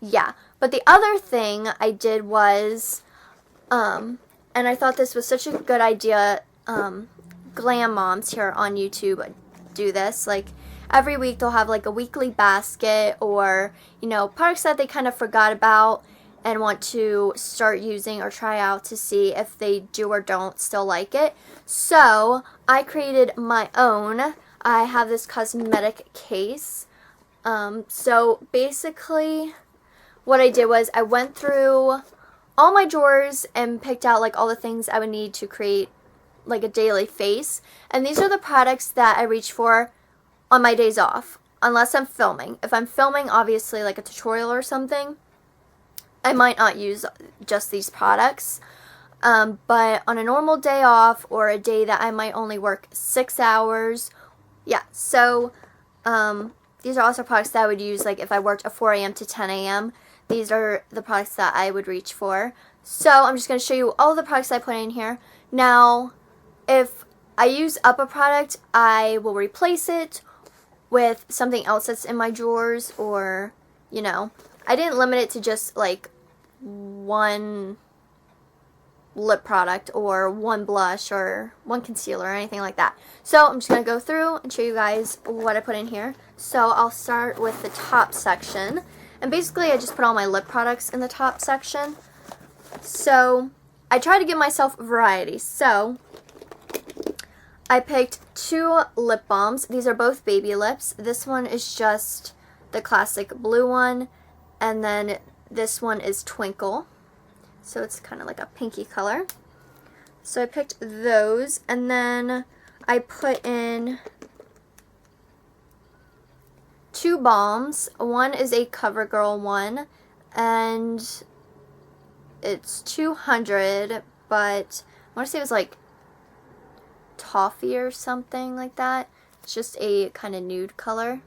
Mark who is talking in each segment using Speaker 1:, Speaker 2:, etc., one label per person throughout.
Speaker 1: yeah. But the other thing I did was, and I thought this was such a good idea, Glam Moms here on YouTube do this. Like, every week they'll have like a weekly basket or, you know, products that they kind of forgot about and want to start using or try out to see if they do or don't still like it. So I created my own. I have this cosmetic case. So basically what I did was I went through all my drawers and picked out like all the things I would need to create like a daily face. And these are the products that I reach for on my days off, unless I'm filming. If I'm filming, obviously, like a tutorial or something, I might not use just these products. But on a normal day off or a day that I might only work 6 hours, yeah, so these are also products that I would use like if I worked a 4 a.m. to 10 a.m. These are the products that I would reach for. So I'm just going to show you all the products I put in here. Now, if I use up a product, I will replace it with something else that's in my drawers, or, you know, I didn't limit it to just like one lip product or one blush or one concealer or anything like that. So I'm just going to go through and show you guys what I put in here. So I'll start with the top section. And basically I just put all my lip products in the top section. So I try to give myself variety. So I picked 2 lip balms. These are both baby lips. This one is just the classic blue one, and then this one is Twinkle. So it's kind of like a pinky color. So I picked those, and then I put in 2 balms. One is a CoverGirl one, and it's 200, but I want to say it was like toffee or something like that. It's just a kind of nude color.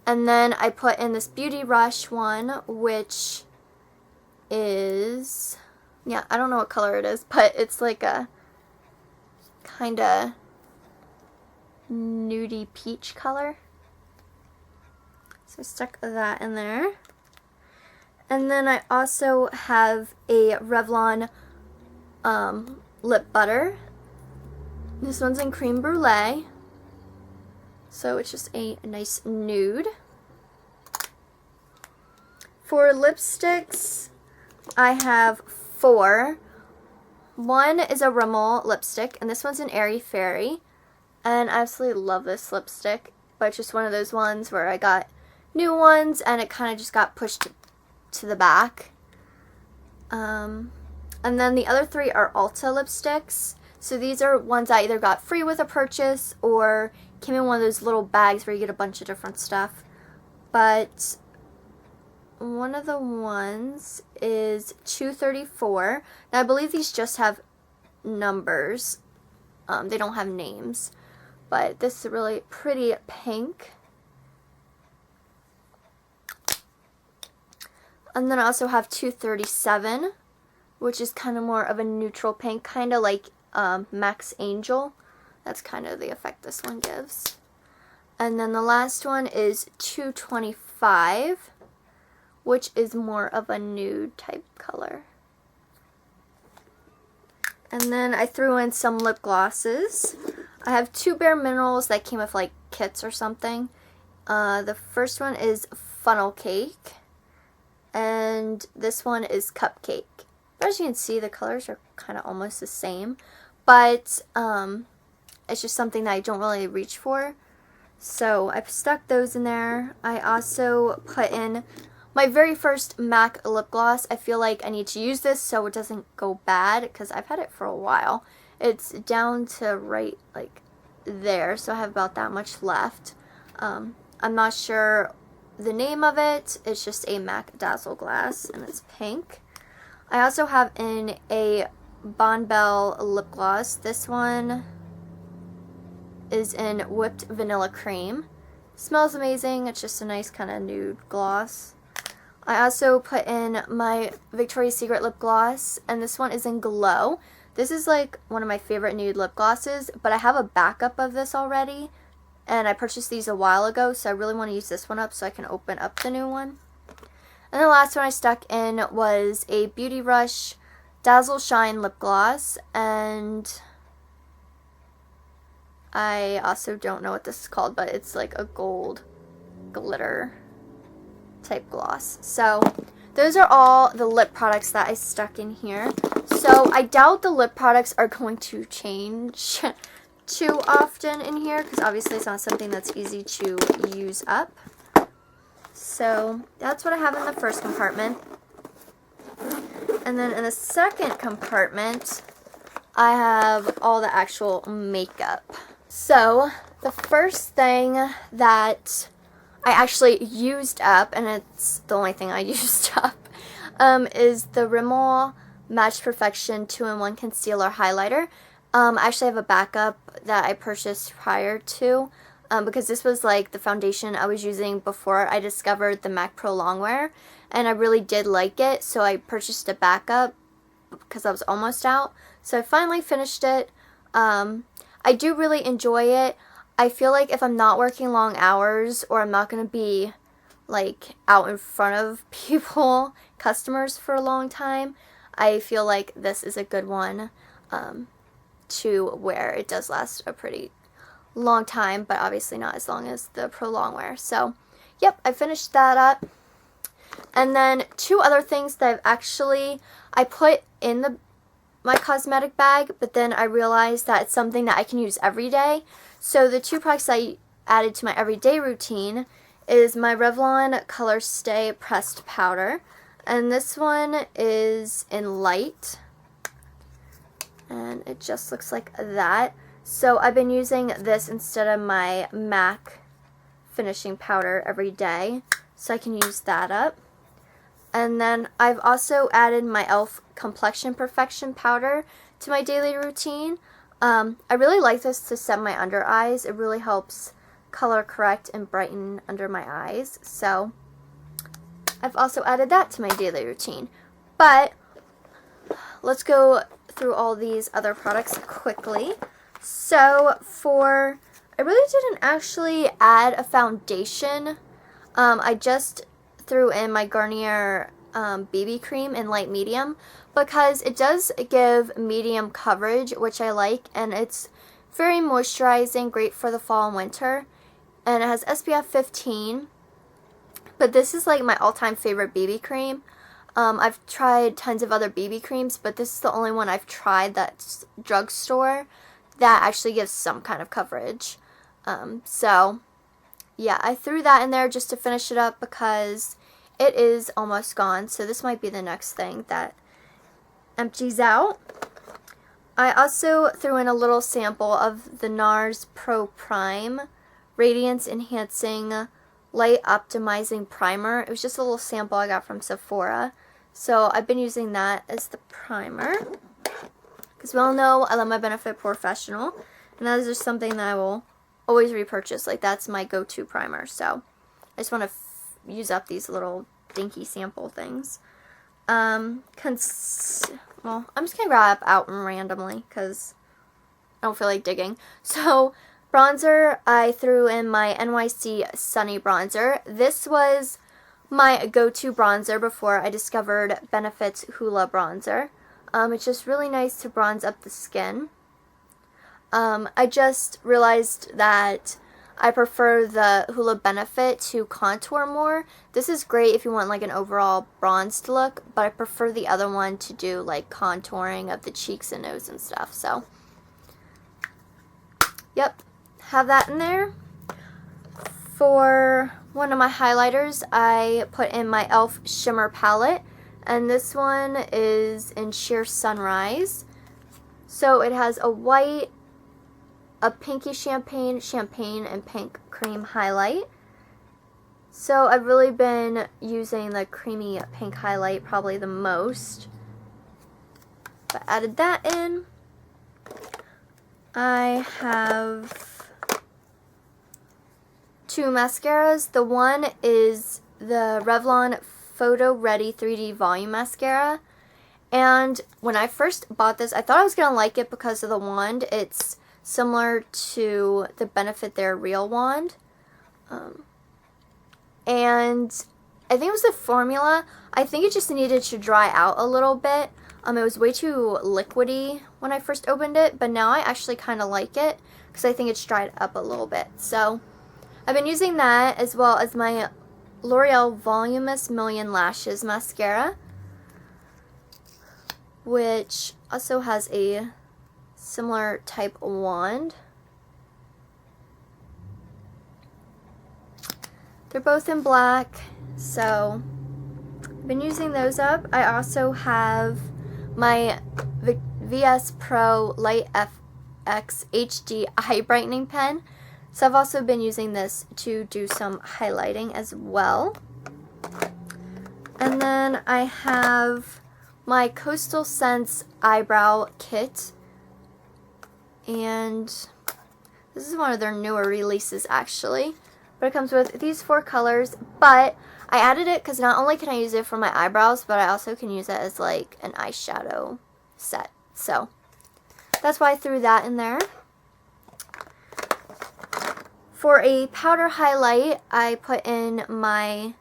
Speaker 1: And then I put in this Beauty Rush one, which is, yeah, I don't know what color it is, but it's like a kind of nudie peach color. So I stuck that in there. And then I also have a Revlon lip butter. This one's in Cream Brulee, so it's just a nice nude. For lipsticks, I have 4. One is a Rimmel lipstick, and this one's an Airy Fairy, and I absolutely love this lipstick, but it's just one of those ones where I got new ones, and it kind of just got pushed to the back. And then the other 3 are Ulta lipsticks. So these are ones I either got free with a purchase or came in one of those little bags where you get a bunch of different stuff. But one of the ones is 234. Now I believe these just have numbers. They don't have names. But this is a really pretty pink. And then I also have 237, which is kind of more of a neutral pink, kind of like Max Angel. That's kind of the effect this one gives. And then the last one is 225, which is more of a nude type color. And then I threw in some lip glosses. I have 2 Bare Minerals that came with like kits or something. The first one is Funnel Cake, and this one is Cupcake. But as you can see, the colors are kind of almost the same. But it's just something that I don't really reach for. So I've stuck those in there. I also put in my very first MAC lip gloss. I feel like I need to use this so it doesn't go bad, because I've had it for a while. It's down to right like there, so I have about that much left. I'm not sure the name of it. It's just a MAC Dazzle Glass, and it's pink. I also have in a Bon Bell lip gloss. This one is in Whipped Vanilla Cream. Smells amazing. It's just a nice kind of nude gloss. I also put in my Victoria's Secret lip gloss, and this one is in Glow. This is like one of my favorite nude lip glosses, but I have a backup of this already, and I purchased these a while ago, so I really want to use this one up so I can open up the new one. And the last one I stuck in was a Beauty Rush Dazzle Shine Lip Gloss, and I also don't know what this is called, but it's like a gold glitter type gloss. So those are all the lip products that I stuck in here. So I doubt the lip products are going to change too often in here, because obviously it's not something that's easy to use up. So that's what I have in the first compartment. And then in the second compartment, I have all the actual makeup. So the first thing that I actually used up, and it's the only thing I used up, is the Rimmel Match Perfection 2-in-1 Concealer Highlighter. I actually have a backup that I purchased prior to, because this was like the foundation I was using before I discovered the MAC Pro Longwear, and I really did like it, so I purchased a backup because I was almost out. So I finally finished it. I do really enjoy it. I feel like if I'm not working long hours, or I'm not going to be like out in front of people, customers for a long time, I feel like this is a good one to wear. It does last a pretty long time, but obviously not as long as the Pro Longwear. So yep, I finished that up. And then two other things that I put in my cosmetic bag, but then I realized that it's something that I can use every day. So the two products I added to my everyday routine is my Revlon Color Stay Pressed Powder. And this one is in light. And it just looks like that. So I've been using this instead of my MAC finishing powder every day, so I can use that up. And then I've also added my e.l.f. Complexion Perfection powder to my daily routine. I really like this to set my under eyes. It really helps color correct and brighten under my eyes. So I've also added that to my daily routine. But let's go through all these other products quickly. So I really didn't actually add a foundation. I just threw in my Garnier BB cream in light medium, because it does give medium coverage, which I like, and it's very moisturizing, great for the fall and winter, and it has SPF 15. But this is like my all-time favorite BB cream. I've tried tons of other BB creams, but this is the only one I've tried that's drugstore that actually gives some kind of coverage. So yeah, I threw that in there just to finish it up because it is almost gone. So this might be the next thing that empties out. I also threw in a little sample of the NARS Pro Prime Radiance Enhancing Light Optimizing Primer. It was just a little sample I got from Sephora. So I've been using that as the primer, because we all know I love my Benefit Professional, and that is just something that I will always repurchase. Like, that's my go-to primer. So I just want to use up these little dinky sample things. Well, I'm just gonna grab out randomly because I don't feel like digging. So bronzer, I threw in my NYC Sunny Bronzer. This was my go-to bronzer before I discovered Benefit's Hoola Bronzer. It's just really nice to bronze up the skin. I just realized that I prefer the Hoola Benefit to contour more. This is great if you want like an overall bronzed look, but I prefer the other one to do like contouring of the cheeks and nose and stuff. So yep, have that in there. For one of my highlighters, I put in my e.l.f. Shimmer Palette, and this one is in Sheer Sunrise. So it has a white, a pinky champagne, and pink cream highlight. So I've really been using the creamy pink highlight probably the most. But added that in. I have two mascaras. The one is the Revlon Photo Ready 3D Volume Mascara. And when I first bought this, I thought I was going to like it because of the wand. It's similar to the Benefit Their Real wand. And I think it was the formula. I think it just needed to dry out a little bit. It was way too liquidy when I first opened it, but now I actually kind of like it because I think it's dried up a little bit. So I've been using that as well as my L'Oreal Voluminous Million Lashes Mascara, which also has a similar type wand. They're both in black, so I've been using those up. I also have my VS Pro Light FX HD Eye Brightening Pen. So I've also been using this to do some highlighting as well. And then I have my Coastal Scents Eyebrow Kit. And this is one of their newer releases actually. But it comes with these 4 colors. But I added it because not only can I use it for my eyebrows, but I also can use it as like an eyeshadow set. So that's why I threw that in there. For a powder highlight, I put in my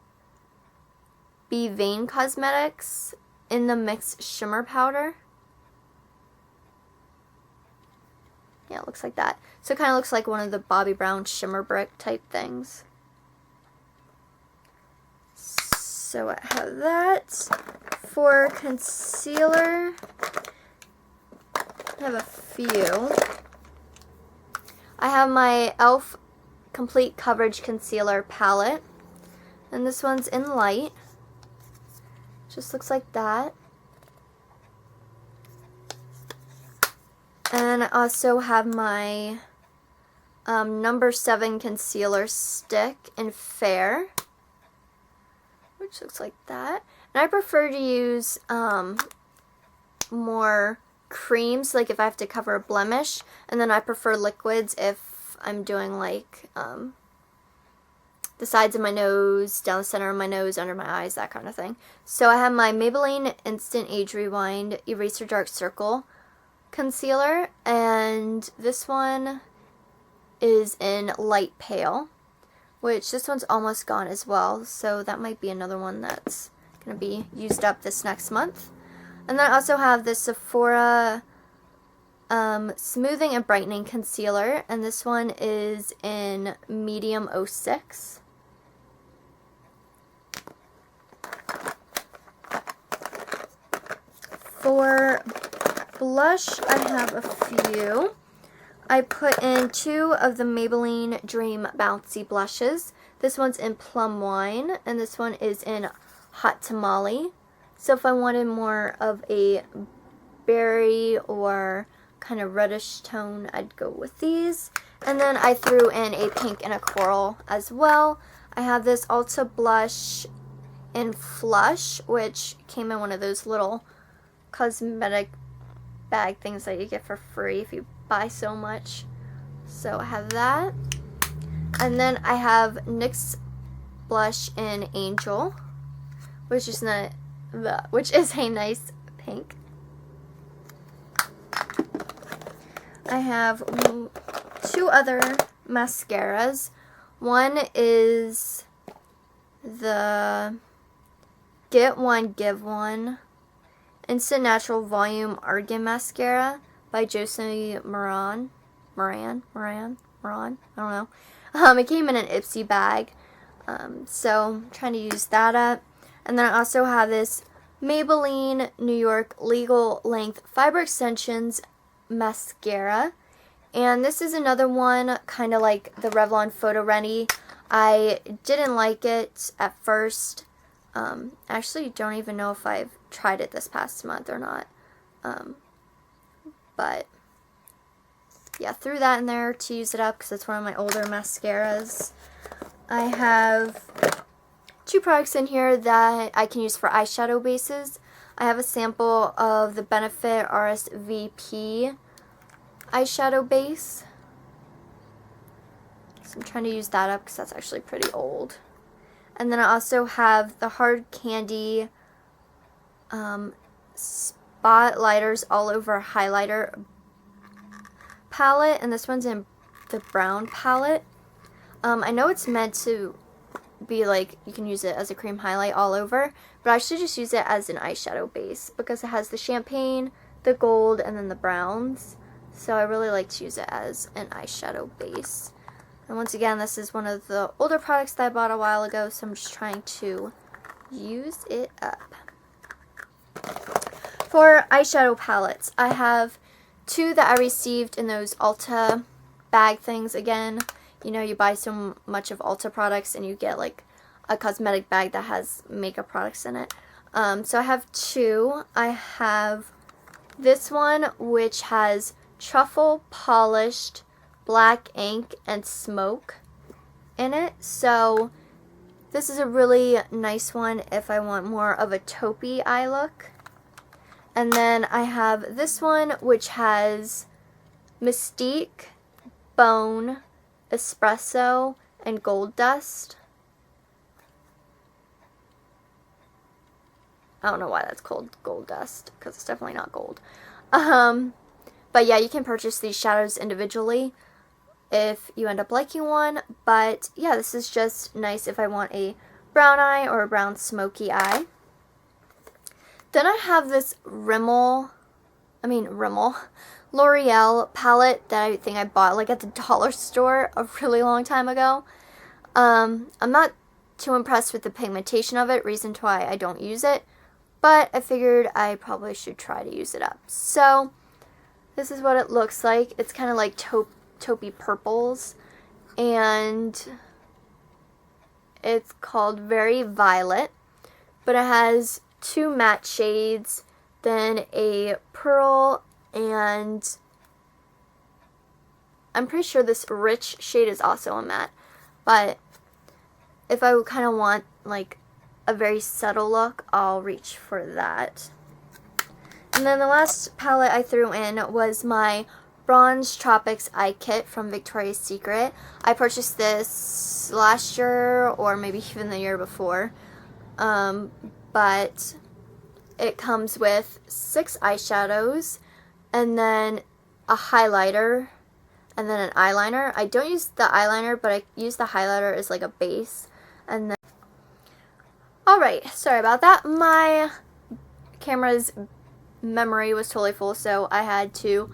Speaker 1: Be Vain Cosmetics in the Mix Shimmer Powder. Yeah, it looks like that. So it kind of looks like one of the Bobbi Brown shimmer brick type things. So I have that. For concealer, I have a few. I have my e.l.f. Complete Coverage Concealer Palette. And this one's in light. Just looks like that. And I also have my number 7 concealer stick in Fair, which looks like that. And I prefer to use more creams, like if I have to cover a blemish, and then I prefer liquids if I'm doing like the sides of my nose, down the center of my nose, under my eyes, that kind of thing. So I have my Maybelline Instant Age Rewind Eraser Dark Circle concealer, and this one is in light pale, which this one's almost gone as well, so that might be another one that's going to be used up this next month. And then I also have the Sephora Smoothing and Brightening Concealer, and this one is in medium 06. For blush, I have a few. I put in 2 of the Maybelline Dream Bouncy blushes. This one's in Plum Wine, and this one is in Hot Tamale. So if I wanted more of a berry or kind of reddish tone, I'd go with these. And then I threw in a pink and a coral as well. I have this Ulta blush in Flush, which came in one of those little cosmetic bag things that you get for free if you buy so much. So I have that. And then I have NYX blush in Angel, which is a nice pink. I have 2 other mascaras. One is the Get One Give One Instant Natural Volume Argan Mascara by Josie Moran. I don't know. It came in an Ipsy bag, so I'm trying to use that up. And then I also have this Maybelline New York Legal Length Fiber Extensions Mascara. And this is another one, kind of like the Revlon Photo Rennie. I didn't like it at first. Actually, don't even know if I've tried it this past month or not. But yeah, threw that in there to use it up because it's one of my older mascaras. I have 2 products in here that I can use for eyeshadow bases. I have a sample of the Benefit RSVP eyeshadow base. So I'm trying to use that up because that's actually pretty old. And then I also have the Hard Candy Spotlighters All Over Highlighter palette, and this one's in the brown palette. I know it's meant to be like, you can use it as a cream highlight all over, but I should just use it as an eyeshadow base because it has the champagne, the gold, and then the browns. So I really like to use it as an eyeshadow base. And once again, this is one of the older products that I bought a while ago, so I'm just trying to use it up. For eyeshadow palettes, I have 2 that I received in those Ulta bag things again. You know, you buy so much of Ulta products and you get like a cosmetic bag that has makeup products in it. So I have 2. I have this one, which has truffle polished black ink and smoke in it. So this is a really nice one if I want more of a taupey eye look. And then I have this one, which has Mystique, Bone, Espresso, and Gold Dust. I don't know why that's called Gold Dust, because it's definitely not gold. But yeah, you can purchase these shadows individually if you end up liking one. But yeah, this is just nice if I want a brown eye or a brown smoky eye. Then I have this Rimmel L'Oreal palette that I think I bought like at the dollar store a really long time ago. I'm not too impressed with the pigmentation of it, reason why I don't use it, but I figured I probably should try to use it up. So this is what it looks like. It's kind of like taupey purples, and it's called Very Violet, but it has 2 matte shades, then a pearl, and I'm pretty sure this rich shade is also a matte. But if I kind of want like a very subtle look, I'll reach for that. And then the last palette I threw in was my Bronze Tropics Eye Kit from Victoria's Secret. I purchased this last year or maybe even the year before. But it comes with 6 eyeshadows and then a highlighter and then an eyeliner. I don't use the eyeliner, but I use the highlighter as like a base. And then, alright, sorry about that. My camera's memory was totally full, so I had to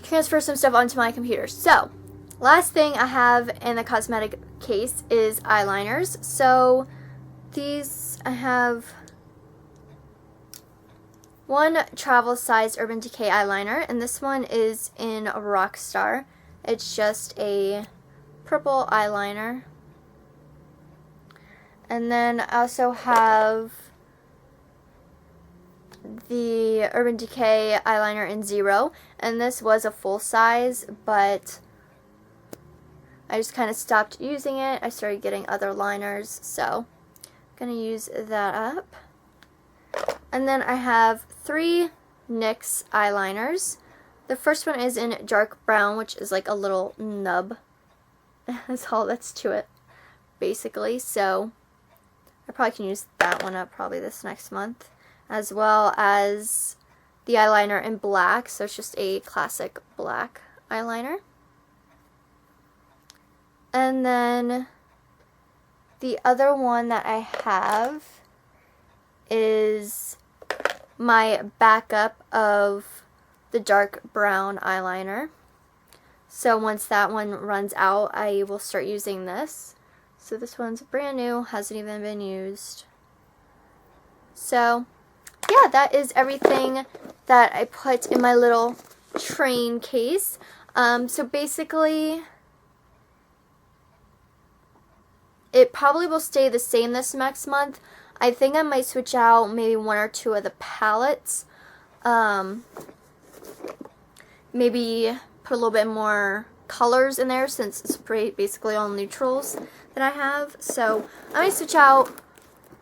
Speaker 1: transfer some stuff onto my computer. So, last thing I have in the cosmetic case is eyeliners. So, these I have one travel size Urban Decay eyeliner, and this one is in Rockstar. It's just a purple eyeliner. And then I also have the Urban Decay eyeliner in Zero, and this was a full size, but I just kind of stopped using it. I started getting other liners, so I'm going to use that up. And then I have 3 NYX eyeliners. The first one is in dark brown, which is like a little nub. That's all that's to it, basically. So I probably can use that one up probably this next month. As well as the eyeliner in black, so it's just a classic black eyeliner. And then the other one that I have is my backup of the dark brown eyeliner. So once that one runs out, I will start using this. So this one's brand new, hasn't even been used. So yeah, that is everything that I put in my little train case. So basically, it probably will stay the same this next month. I think I might switch out maybe 1 or 2 of the palettes. Maybe put a little bit more colors in there since it's basically all neutrals that I have. So I might switch out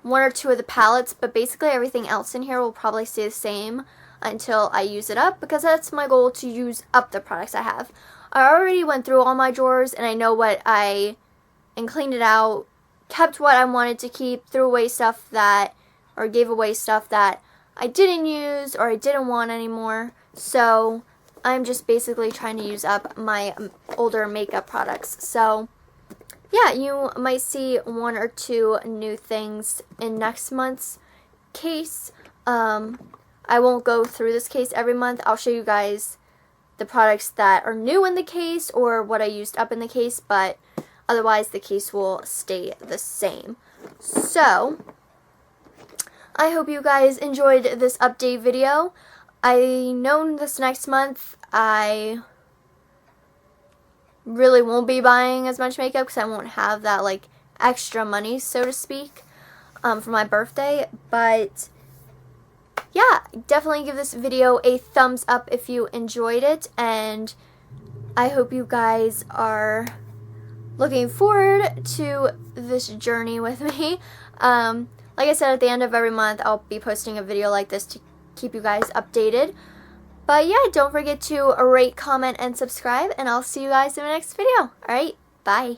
Speaker 1: 1 or 2 of the palettes, but basically everything else in here will probably stay the same until I use it up, because that's my goal, to use up the products I have. I already went through all my drawers and I know what and cleaned it out, kept what I wanted to keep, threw away stuff that, or gave away stuff that I didn't use or I didn't want anymore. So I'm just basically trying to use up my older makeup products. So yeah, you might see 1 or 2 new things in next month's case. I won't go through this case every month. I'll show you guys the products that are new in the case or what I used up in the case, but otherwise the case will stay the same. So, I hope you guys enjoyed this update video. I know this next month I really won't be buying as much makeup because I won't have that like extra money, so to speak, for my birthday, but yeah, definitely give this video a thumbs up if you enjoyed it, and I hope you guys are looking forward to this journey with me. Like I said, at the end of every month, I'll be posting a video like this to keep you guys updated. But yeah, don't forget to rate, comment, and subscribe, and I'll see you guys in the next video. Alright, bye.